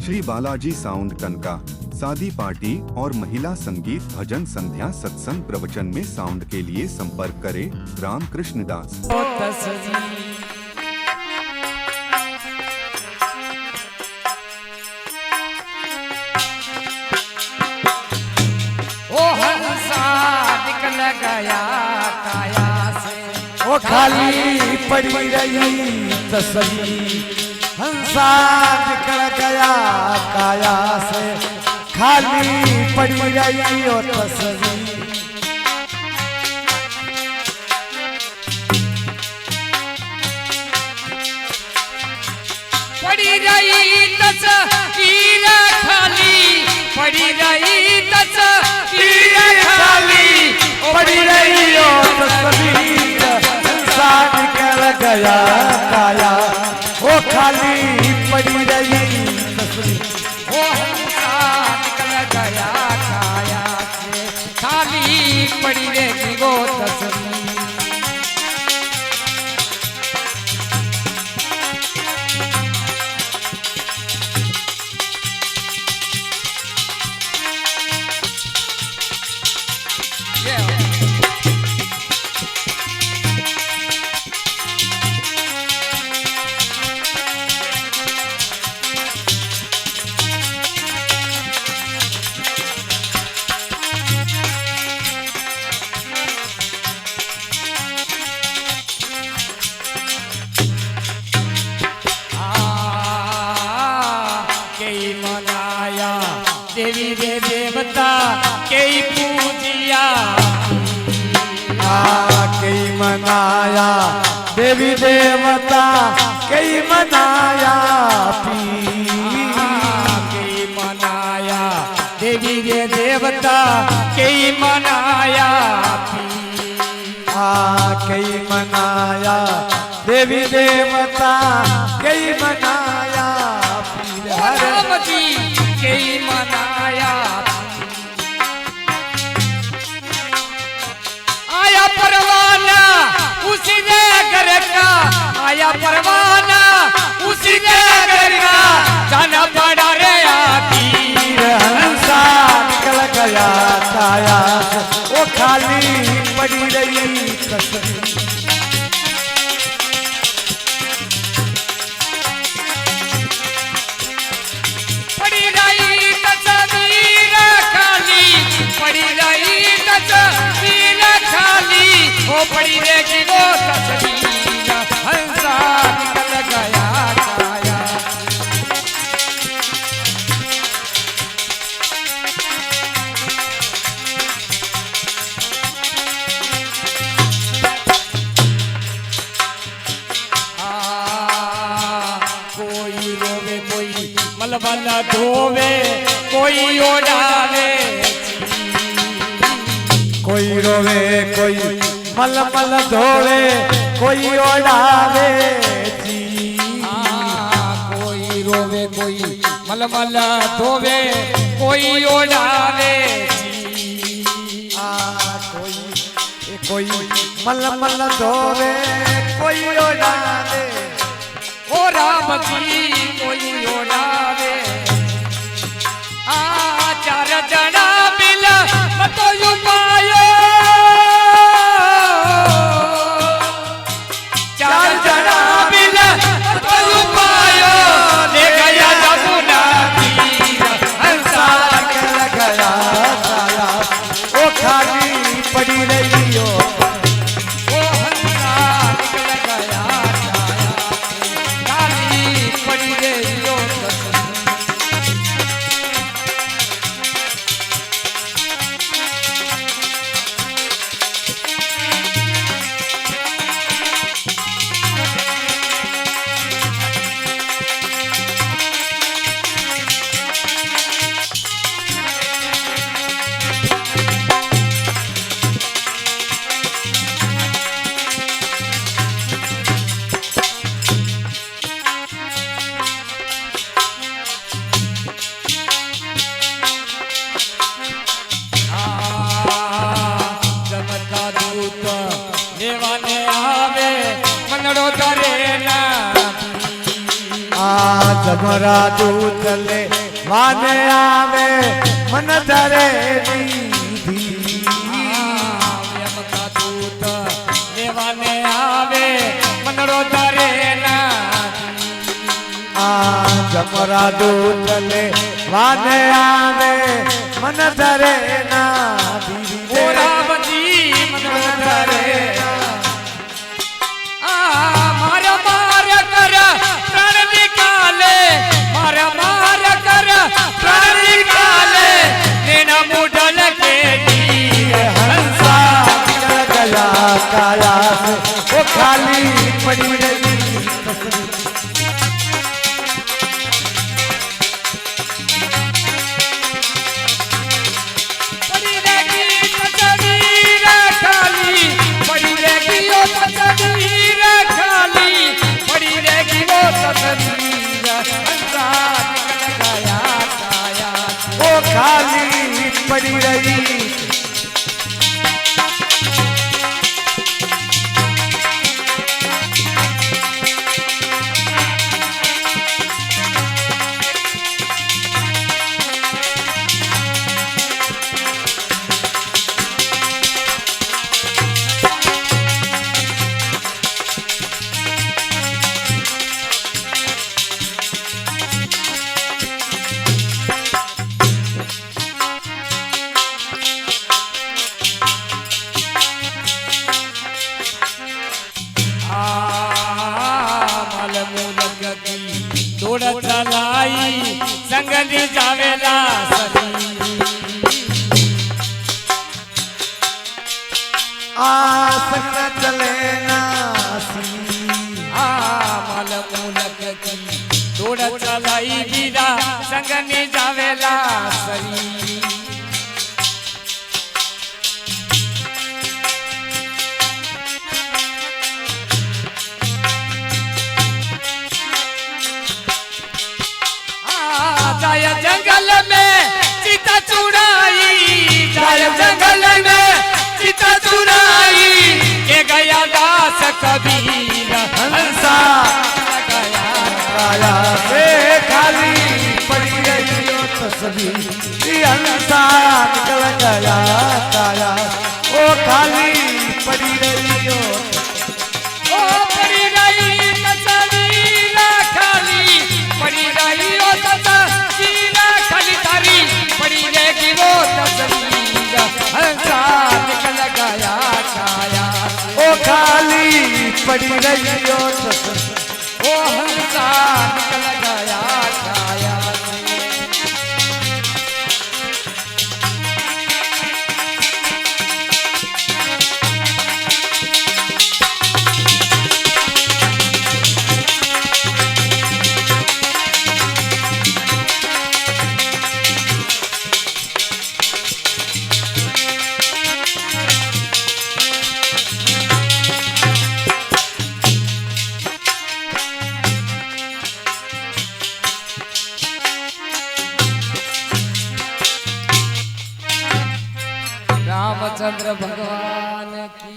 Shri Balaji sound कनका शादी party और महिला संगीत भजन संध्या सत्संग प्रवचन में साउंड के लिए संपर्क करें रामकृष्ण दास। ओ हंसा निकल गया काया से, ओ खाली पड़ी रही तस्वीर। हंसा निकल गया काया से, खाली पड़ी रही ओ तस्वीर। पड़ी रही तस्वीर खाली, पड़ी रही तस्वीर खाली, पड़ी रही ओ तस्वीर। हंसा निकल गया काया, ओ खाली पड़ी रही तस्वीर। ओ हंसा निकल गया काया से, खाली पड़ी रहेगी वो तस्वीर। देवी रे देवता कई पूजिया, कई मनाया देवी देवता, कई मनाया पी। कई मनाया देवी रे देवता, कई मनाया पी। कई मनाया देवी देवता, कई मनाया पी। राम जी कई मनाया, आया परवाना उसी ने घर का, आया परवाना उसी ने घर का, जाना पड़ा रे आखिर। हंसा निकल गया काया, वो खाली पड़ी रही तस्वीर। पड़ी रही तस्वीर खाली, पड़ी रही तस्वीर खाली, ओ पड़ी रहेगी वो तस्वीर। हंसा निकल गया काया, कोई रोवे कोई मलबला धोवे, कोई ओढ़ावे, कोई रोवे कोई मलमल धोवे, कोई ओढ़ावे जी। कोई रोवे कोई मलमल धोवे, कोई ओढ़ावे जी। कोई मलमल धोवे, कोई ओढ़ावे। ओ राम जी कोई ओढ़ावे, चार जना मिल मतो पायो, चार जना मिल मतो पायो, ले गया जमुना तीर। हंसा निकल गया काया, ओ खाली पड़ी रही हो। ओ हंसा निकल गया काया, खाली पड़ी रही જમરા દૂત લે વાને આવે મન ધરે દીધી યમકા દૂત લેવાને આવે મનડો ધરે ના જમરા દૂત લે વાને આવે મન ધરે ના દીધી ઓરાવજી મનડો ધરે માર માર કર પ્રાણ નિકાલે માર માર કર પ્રાણ નિકાલે નેના મુઢલ કે દી હંસા ગયા કાયા ઓ ખાલી પડી રહી પડી રેગી તસવીર ખાલી પડી રેગી ઓ તસવીર ખાલી પડી રેગી ઓ તસવીર હંસા નિકલ ગયા કાયા ઓ ખાલી પડી રહી માલ મૂલક કી દોડ ચલાઈ સંગની જાવેલા સરી સંગ ચલે નાસી માલ મૂલક કી દોડ ચલાઈ બીરા સંગની જાવેલા સરી जाय जंगल में सीता चुराई जाय जंगल में सीता चुराई के गया दास कबीर हंसा गया काया से खाली पड़ी रही तस्वीर हंसा निकल गया काया ओ खाली पड़ी रही ओ पड़ी रही तस्वीर खाली पड़ी रही ओ तस्वीर खाली तारी पड़ी रहेगी वो तस्वीर हंसा निकल गया काया ओ खाली पड़ी रही ओ हंसा निकल गया काया रामचंद्र भगवान की